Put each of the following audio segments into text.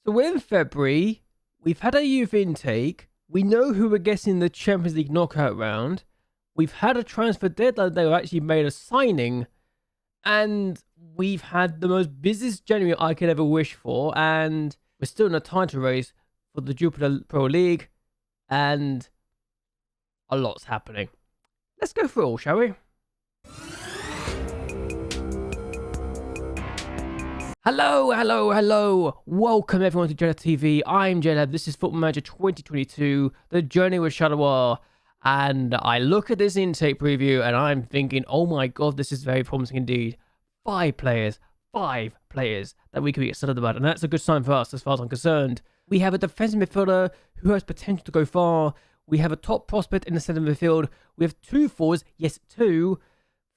So we're in February. We've had a youth intake. We know who we're guessing the Champions League knockout round. We've had a transfer deadline. They actually made a signing. And we've had the most busiest January I could ever wish for. And we're still in a title race for the Jupiter Pro League. And a lot's happening. Let's go through it all, shall we? Hello. Welcome everyone to JLABTV. I'm JLAB. This is Football Manager 2022, the journey with Charleroi. And I look at this intake preview and I'm thinking, oh my god, this is very promising indeed. 5 players that we could be excited about. And that's a good sign for us as far as I'm concerned. We have a defensive midfielder who has potential to go far. We have a top prospect in the centre midfield. We have 2 forwards, yes, 2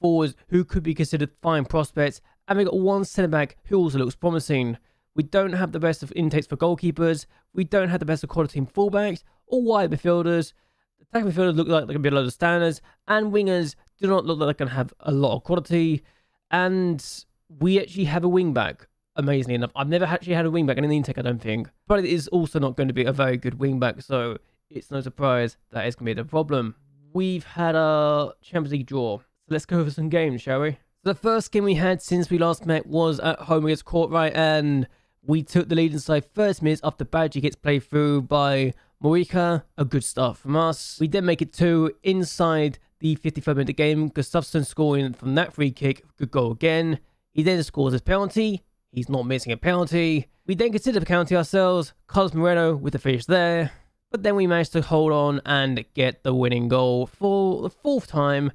forwards who could be considered fine prospects. And we got 1 centre-back who also looks promising. We don't have the best of intakes for goalkeepers. We don't have the best of quality team fullbacks or wide midfielders. The attacking midfielders look like they can be a lot of standards. And wingers do not look like they can have a lot of quality. And we actually have a wing-back, amazingly enough. I've never actually had a wing-back in the intake, I don't think. But it is also not going to be a very good wing-back, so it's no surprise that is going to be the problem. We've had a Champions League draw. So let's go over some games, shall we? The first game we had since we last met was at home against Cercle, and we took the lead inside 30 minutes after Brugge gets played through by Morica. A good start from us. We then make it 2 inside the 53rd minute game. Gustafsson scoring from that free kick. Good goal again. He then scores his penalty. He's not missing a penalty. We then consider the penalty ourselves. Carlos Moreno with the finish there. But then we managed to hold on and get the winning goal for the 4th time.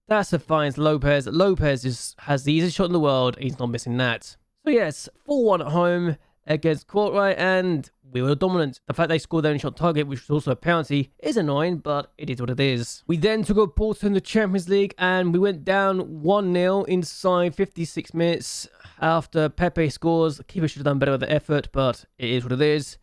That defines Lopez. Lopez has the easiest shot in the world. He's not missing that. So yes, 4-1 at home against Cercle, and we were dominant. The fact they scored their own shot target, which was also a penalty, is annoying, but it is what it is. We then took on Porto in the Champions League, and we went down 1-0 inside 56 minutes after Pepe scores. The keeper should have done better with the effort, but it is what it is.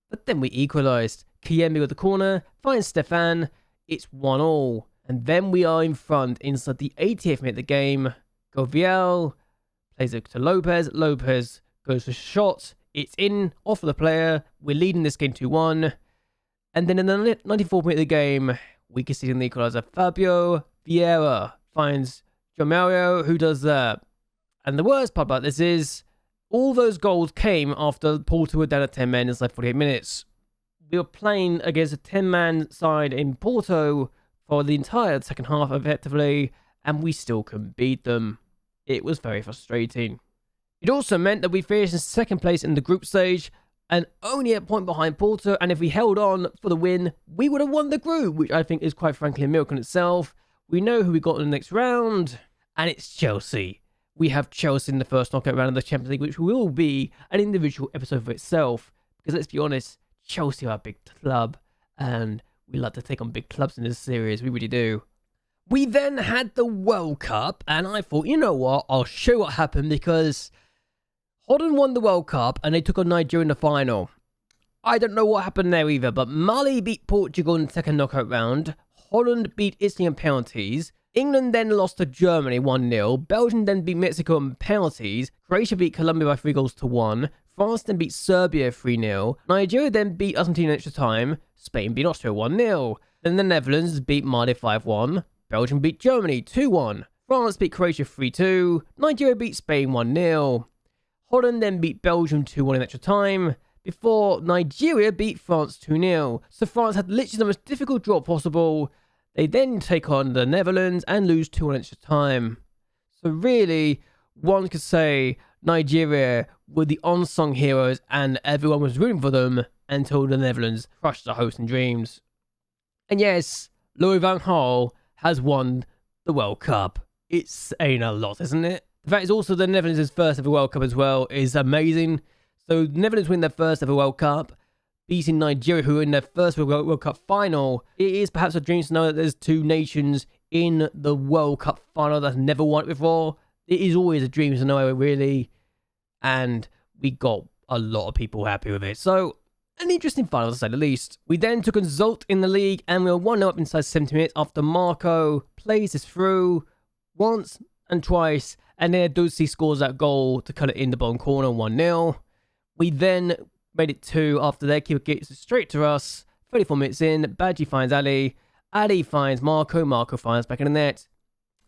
But then we equalised. Kiemi with the corner, finds Stefan. It's 1-1. And then we are in front inside the 80th minute of the game. Goviel plays it to Lopez. Lopez goes for shot. It's in, off of the player. We're leading this game 2-1. And then in the 94th minute of the game, we can see in the equaliser. Fabio Vieira finds John Mario, who does that. And the worst part about this is, all those goals came after Porto were down at 10 men inside 48 minutes. We were playing against a 10-man side in Porto for the entire second half, effectively, and we still couldn't beat them. It was very frustrating. It also meant that we finished in 2nd place in the group stage, and only a point behind Porto, and if we held on for the win, we would have won the group, which I think is quite frankly a miracle in itself. We know who we got in the next round, and it's Chelsea. We have Chelsea in the first knockout round of the Champions League, which will be an individual episode for itself, because let's be honest, Chelsea are a big club, and we like to take on big clubs in this series. We really do. We then had the World Cup, and I thought, you know what? I'll show what happened, because Holland won the World Cup, and they took on Nigeria in the final. I don't know what happened there either, but Mali beat Portugal in the 2nd knockout round. Holland beat Italy in penalties. England then lost to Germany 1-0. Belgium then beat Mexico in penalties. Croatia beat Colombia by 3-1. France then beat Serbia 3-0. Nigeria then beat Argentina in extra time. Spain beat Austria 1-0. Then the Netherlands beat Mali 5-1. Belgium beat Germany 2-1. France beat Croatia 3-2. Nigeria beat Spain 1-0. Holland then beat Belgium 2-1 in extra time, before Nigeria beat France 2-0. So France had literally the most difficult draw possible. They then take on the Netherlands and lose 2-1 in extra time. So really, one could say Nigeria were the unsung heroes and everyone was rooting for them until the Netherlands crushed the hosting dreams. And yes, Louis van Gaal has won the World Cup. It's saying a lot, isn't it? The fact is also the Netherlands' first ever World Cup as well is amazing. So the Netherlands win their first ever World Cup, beating Nigeria, who were in their first World Cup final. It is perhaps a dream to know that there's 2 nations in the World Cup final that's never won it before. It is always a dream to know it, really. And we got a lot of people happy with it. So, an interesting final, to say the least. We then took a result in the league, and we were 1-0 up inside 70 minutes after Marco plays this through once and twice, and then Dulce scores that goal to cut it in the bottom corner, 1-0. We then made it 2 after their keeper gets it straight to us. 34 minutes in, Badgie finds Ali. Ali finds Marco. Marco finds back in the net.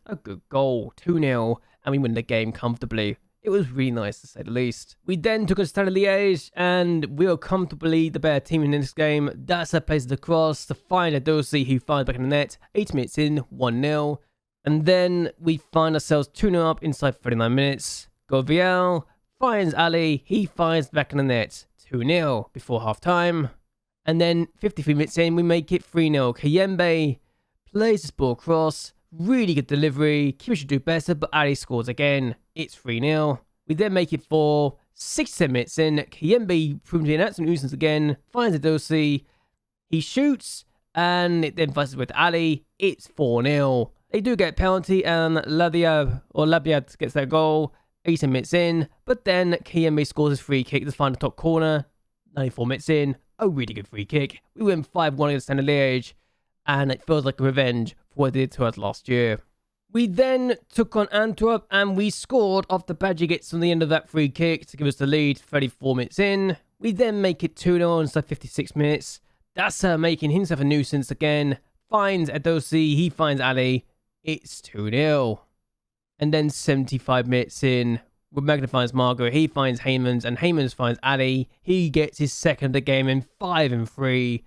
A good goal, 2-0, and we win the game comfortably. It was really nice to say the least. We then took on Stade Liège, and we were comfortably the better team in this game. Dasa plays the cross to find Adosi, who finds back in the net. 8 minutes in, 1-0. And then we find ourselves 2-0 up inside 39 minutes. Govial finds Ali, he finds back in the net. 2-0 before half time. And then 53 minutes in, we make it 3-0. Kayembe plays this ball across. Really good delivery. Keeper should do better, but Ali scores again. It's 3-0. We then make it 4. 67 minutes in, Kayembe proves to be an absolute nuisance again. Finds Adosi. He shoots, and it then passes with Ali. It's 4-0. They do get a penalty, and Labiad gets their goal. 18 minutes in, but then Kayembe scores his free kick to find the top corner. 94 minutes in, a really good free kick. We win 5-1 against Stade Liège, and it feels like a revenge for what they did to us last year. We then took on Antwerp, and we scored after Badgie gets on the end of that free kick to give us the lead 34 minutes in. We then make it 2-0 inside 56 minutes. Dasa making himself a nuisance again. Finds Adosi, he finds Ali. It's 2-0. And then 75 minutes in, Magna finds Margot, he finds Heymans, and Heymans finds Ali. He gets his second of the game in 5-3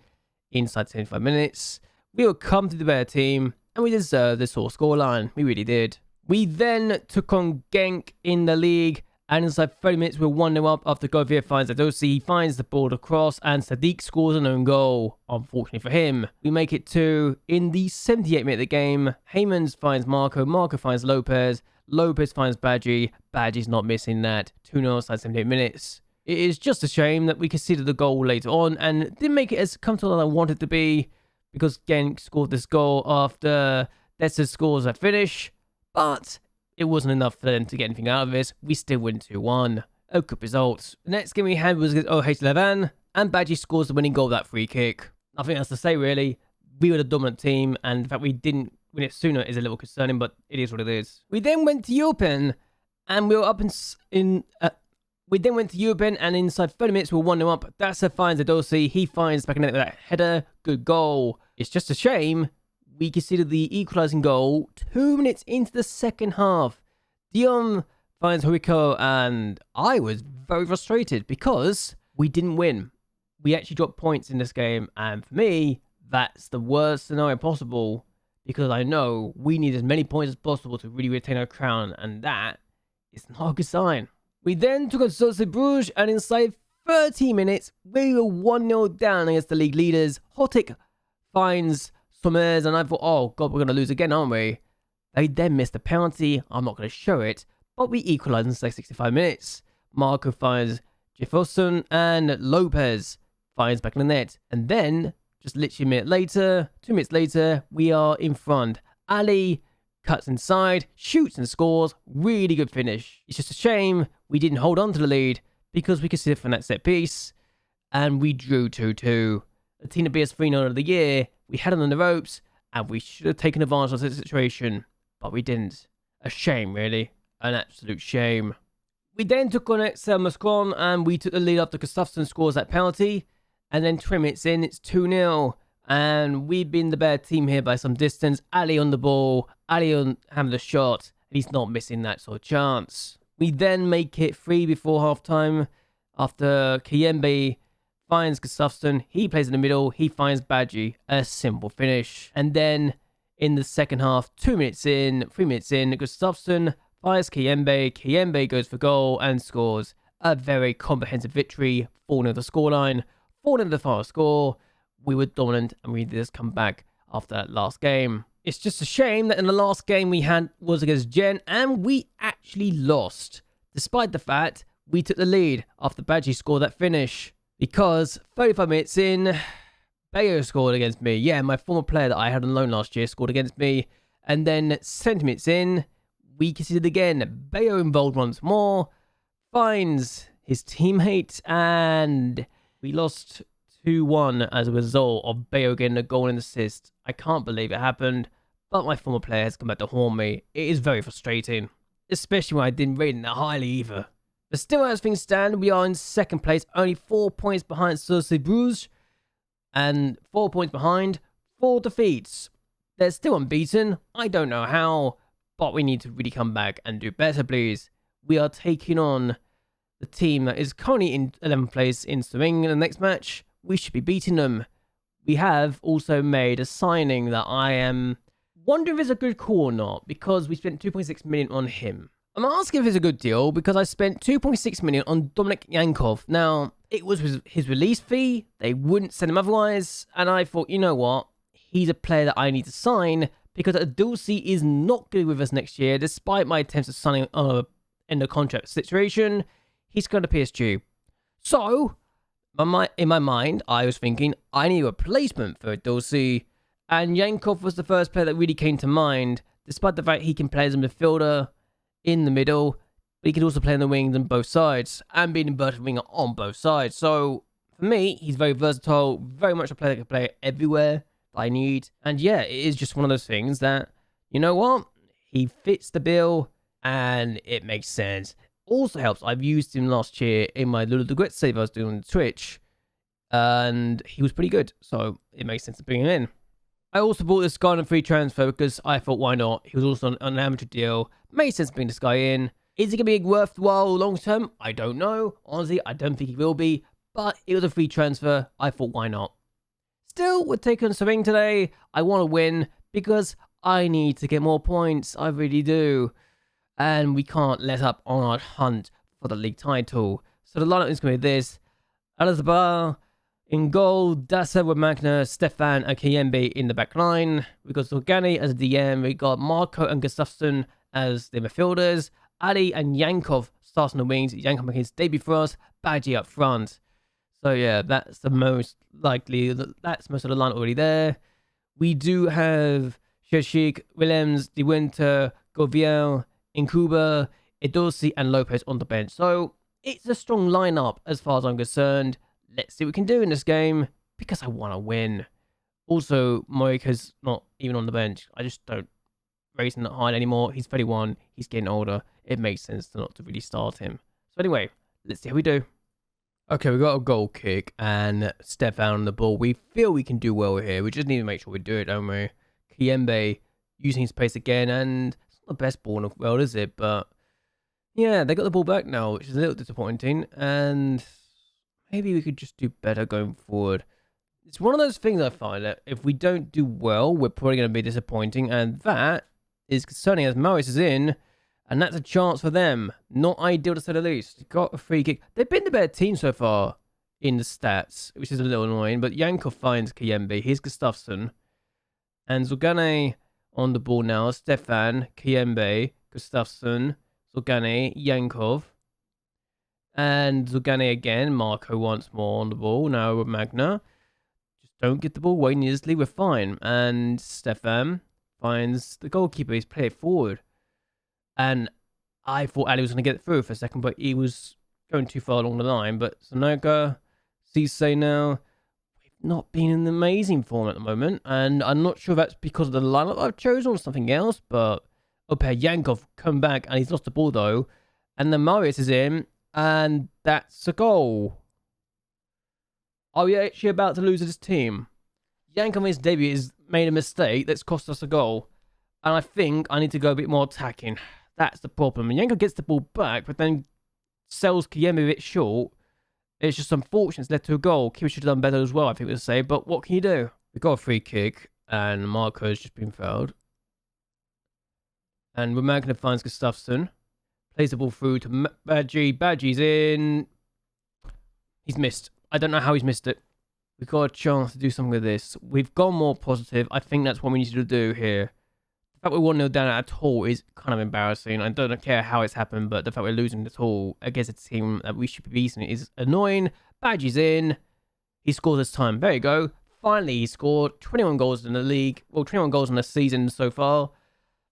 inside 75 minutes. We were come to the better team, and we deserved this whole scoreline. We really did. We then took on Genk in the league, and inside 30 minutes, we were 1-0 up after Govia finds Adosi. He finds the ball across, and Sadiq scores an own goal. Unfortunately for him, we make it 2. In the 78th minute of the game, Heymans finds Marco. Marco finds Lopez. Lopez finds Badgie. Badgie's not missing that. 2-0 inside 78 minutes. It is just a shame that we conceded the goal later on, and it didn't make it as comfortable as I wanted it to be, because Genk scored this goal after Dessa scores at finish, but it wasn't enough for them to get anything out of this. We still win 2-1. A good result. The next game we had was against OH Leuven, and Badgie scores the winning goal of that free kick. Nothing else to say really. We were the dominant team, and the fact we didn't win it sooner is a little concerning, but it is what it is. We then went to European, and we were up we then went to European, and inside 30 minutes we were 1-0 up. Dasa finds Adosi. He finds back in the net with that header. Good goal. It's just a shame we conceded the equalising goal 2 minutes into the second half. Dion finds Horiko, and I was very frustrated because we didn't win. We actually dropped points in this game, and for me, that's the worst scenario possible, because I know we need as many points as possible to really retain our crown, and that is not a good sign. We then took on Cercle Brugge, and inside 30 minutes, we were 1-0 down against the league leaders. Hotik finds Sommers, and I thought, oh god, we're going to lose again, aren't we? They then missed a penalty. I'm not going to show it, but we equalised inside 65 minutes. Marco finds Jefferson, and Lopez finds back in the net. And then, just literally a minute later, 2 minutes later, we are in front. Ali cuts inside, shoots and scores. Really good finish. It's just a shame we didn't hold on to the lead because we conceded from that set piece, and we drew 2-2. The team to be us 3-0 of the year, we had it on the ropes, and we should have taken advantage of the situation, but we didn't. A shame, really. An absolute shame. We then took on Excel Moscon, and we took the lead after Gustafsson scores that penalty, and then 20 minutes in, it's 2-0. And we've been the better team here by some distance. Ali on the ball. Ali on having the shot. And he's not missing that sort of chance. We then make it 3 before half-time. After Kayembe finds Gustafsson. He plays in the middle. He finds Badgie. A simple finish. And then in the second half, 2 minutes in, 3 minutes in, Gustafsson finds Kayembe. Kayembe goes for goal and scores. A very comprehensive victory. 4-0 the scoreline. 4-0 the final score. We were dominant, and we just come back after that last game. It's just a shame that in the last game we had was against Gen, and we actually lost, despite the fact we took the lead after Badgie scored that finish. Because 35 minutes in, Bayo scored against me. Yeah, my former player that I had on loan last year scored against me. And then 70 minutes in, we conceded again. Bayo involved once more, finds his teammate, and we lost 2-1 as a result of Bayo getting a goal and assist. I can't believe it happened, but my former player has come back to haunt me. It is very frustrating, especially when I didn't rate him that highly either. But still, as things stand, we are in second place, only 4 points behind Cercle Brugge, and 4 points behind, 4 defeats. They're still unbeaten. I don't know how, but we need to really come back and do better, please. We are taking on the team that is currently in 11th place in Swing in the next match. We should be beating them. We have also made a signing that I am wondering if it's a good call or not, because we spent 2.6 million on him. I'm asking if it's a good deal because I spent 2.6 million on Dominic Yankov. Now, it was his release fee. They wouldn't send him otherwise. And I thought, you know what? He's a player that I need to sign because Adulsi is not going to be with us next year, despite my attempts at signing in the contract situation. He's going to PSG. So, in my mind, I was thinking I need a replacement for Adulsi. And Yankov was the first player that really came to mind, despite the fact he can play as a midfielder in the middle, but he can also play in the wings on both sides and be an inverted winger on both sides. So for me, he's very versatile, very much a player that can play everywhere that I need. And yeah, it is just one of those things that, you know what, he fits the bill and it makes sense. Also helps, I've used him last year in my little regret save I was doing on Twitch, and he was pretty good, so it makes sense to bring him in. I also bought this guy on a free transfer because I thought, why not? He was also on an amateur deal. Made sense to bring this guy in. Is he going to be worthwhile long term? I don't know. Honestly, I don't think he will be. But it was a free transfer. I thought, why not? Still, we're taking something today. I want to win because I need to get more points. I really do. And we can't let up on our hunt for the league title. So the lineup is going to be this. Alazaba in goal, Dasa with Magna, Stefan and Kiyembe in the back line. We got Zorgani as a DM. We got Marco and Gustafsson as the midfielders. Ali and Yankov starts on the wings. Yankov making his debut for us. Badgie up front. So yeah, that's the most likely. That's most of the line already there. We do have Sheshik, Willems, De Winter, Goviel, Incuba, Edosi and Lopez on the bench. So it's a strong lineup as far as I'm concerned. Let's see what we can do in this game, because I want to win. Also, Moika's not even on the bench. I just don't raise him that high anymore. He's 31. He's getting older. It makes sense not to really start him. So anyway, let's see how we do. Okay, we got a goal kick and step out on the ball. We feel we can do well here. We just need to make sure we do it, don't we? Kiyembe using his pace again, and it's not the best ball in the world, is it? But yeah, they got the ball back now, which is a little disappointing. And maybe we could just do better going forward. It's one of those things I find that if we don't do well, we're probably going to be disappointing. And that is concerning as Maurice is in. And that's a chance for them. Not ideal to say the least. Got a free kick. They've been the better team so far in the stats, which is a little annoying. But Yankov finds Kiyembe. Here's Gustafsson. And Zorgane on the ball now. Stefan, Kiyembe, Gustafsson, Zorgane, Yankov. And Zorgane again. Marco once more on the ball. Now with Magna. Just don't get the ball away easily. We're fine. And Stefan finds the goalkeeper. He's played forward. And I thought Ali was going to get it through for a second, but he was going too far along the line. But Sonoga, Cisse now, we've not been in amazing form at the moment. And I'm not sure if that's because of the lineup I've chosen or something else. But Yankov come back and he's lost the ball though. And then Marius is in. And that's a goal. Are we actually about to lose this team? Yankov in his debut has made a mistake that's cost us a goal. And I think I need to go a bit more attacking. That's the problem. And Yankov gets the ball back, but then sells Kiyembe a bit short. It's just unfortunate. It's led to a goal. Keeper should have done better as well, I think we'll say. But what can you do? We got a free kick, and Marco has just been fouled. And Magna finds Gustafsson. Plays the ball through to Badgie. Badgie's in. He's missed. I don't know how he's missed it. We've got a chance to do something with this. We've gone more positive. I think that's what we need to do here. The fact we're 1-0 down at all is kind of embarrassing. I don't care how it's happened, but the fact we're losing at all against a team that we should be beating is annoying. Badgie's in. He scored this time. There you go. Finally, he scored 21 goals in the league. Well, 21 goals in the season so far.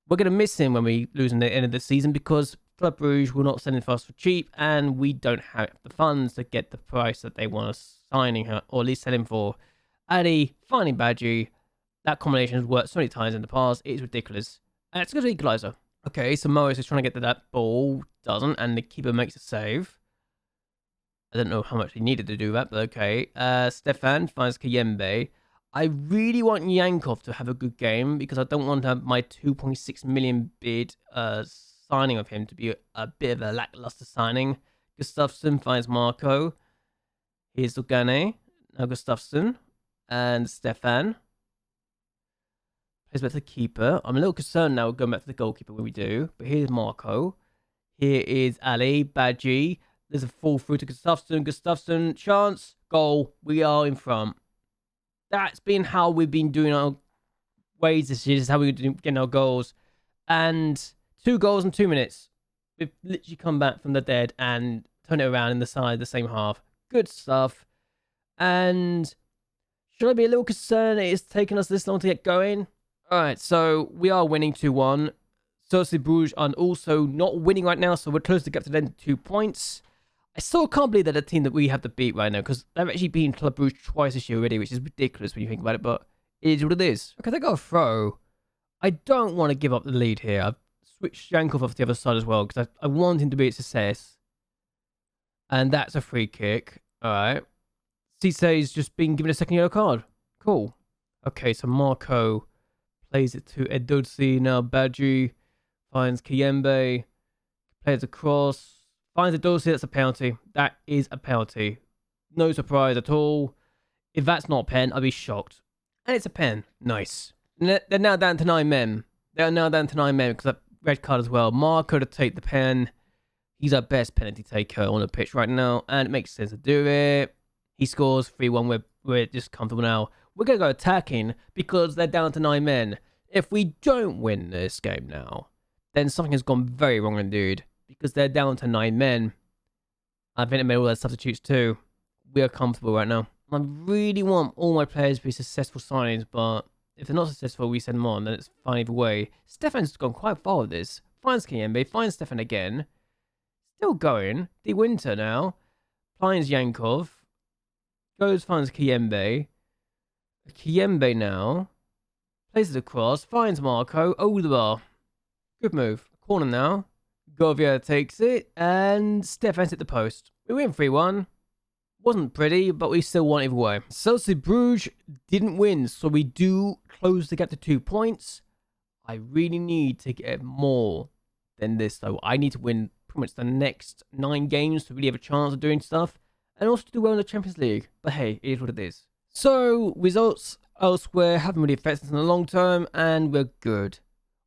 We're going to miss him when we lose in the end of the season because Club Brugge will not send him for us for cheap, and we don't have the funds to get the price that they want us signing her, or at least sell him for. Ali finding Badgie. That combination has worked so many times in the past. It's ridiculous. And it's a good equaliser. Okay, so Morris is trying to get to that ball. Doesn't, and the keeper makes a save. I don't know how much he needed to do that, but okay. Stefan finds Kayembe. I really want Yankov to have a good game because I don't want to have my 2.6 million bid signing of him to be a bit of a lackluster signing. Gustafsson finds Marco. Here's Lugane. Now Gustafsson. And Stefan. Plays back to the keeper. I'm a little concerned now going back to the goalkeeper when we do. But here's Marco. Here is Ali. Badji. There's a fall through to Gustafsson. Gustafsson. Chance. Goal. We are in front. That's been how we've been doing our ways this year. This is how we're getting our goals. And 2 goals in 2 minutes. We've literally come back from the dead and turned it around in the same half. Good stuff. And should I be a little concerned it's taken us this long to get going? Alright, so we are winning 2-1. Cercle Brugge are also not winning right now, so we're close to get to them 2 points. I still can't believe they're the team that we have to beat right now, because they've actually beaten Club Brugge twice this year already, which is ridiculous when you think about it, but it is what it is. Okay, they got a throw. I don't want to give up the lead here. I've switched Yankov off the other side as well, because I want him to be a success. And that's a free kick. Alright. Cissé's just been given a second yellow card. Cool. Okay, so Marco plays it to Edudzi. Now Badji finds Kayembe. Plays across. Finds Edudzi. That's a penalty. That is a penalty. No surprise at all. If that's not a pen, I'd be shocked. And it's a pen. Nice. They're now down to 9 men. They are now down to 9 men because that red card as well. Marco to take the pen. He's our best penalty taker on the pitch right now. And it makes sense to do it. He scores 3-1. We're just comfortable now. We're going to go attacking because they're down to 9 men. If we don't win this game now, then something has gone very wrong indeed. Because they're down to 9 men. I think they made all their substitutes too. We are comfortable right now. I really want all my players to be successful signings, but if they're not successful, we send them on, then it's fine either way. Stefan's gone quite far with this. Finds Kayembe, finds Stefan again. Still going. De Winter now. Finds Yankov. Goes, finds Kayembe. Kayembe now. Plays it across. Finds Marco. Over the bar. Good move. Corner now. Govia takes it. And Stefan's hit the post. We win 3-1. Wasn't pretty, but we still won either way. Cercle Brugge didn't win, so we do close the gap to 2 points. I really need to get more than this, though. I need to win pretty much the next 9 games to really have a chance of doing stuff. And also to do well in the Champions League. But hey, it is what it is. So, results elsewhere haven't really affected us in the long term, and we're good.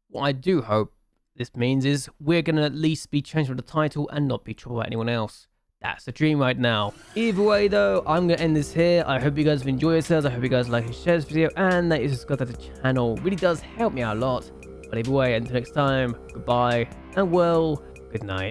What I do hope this means is we're going to at least be changed for the title and not be trouble at anyone else. That's the dream right now. Either way, though, I'm going to end this here. I hope you guys have enjoyed yourselves. I hope you guys like and share this video, and that you subscribe to the channel. It really does help me out a lot. But either way, until next time, goodbye, and well, good night.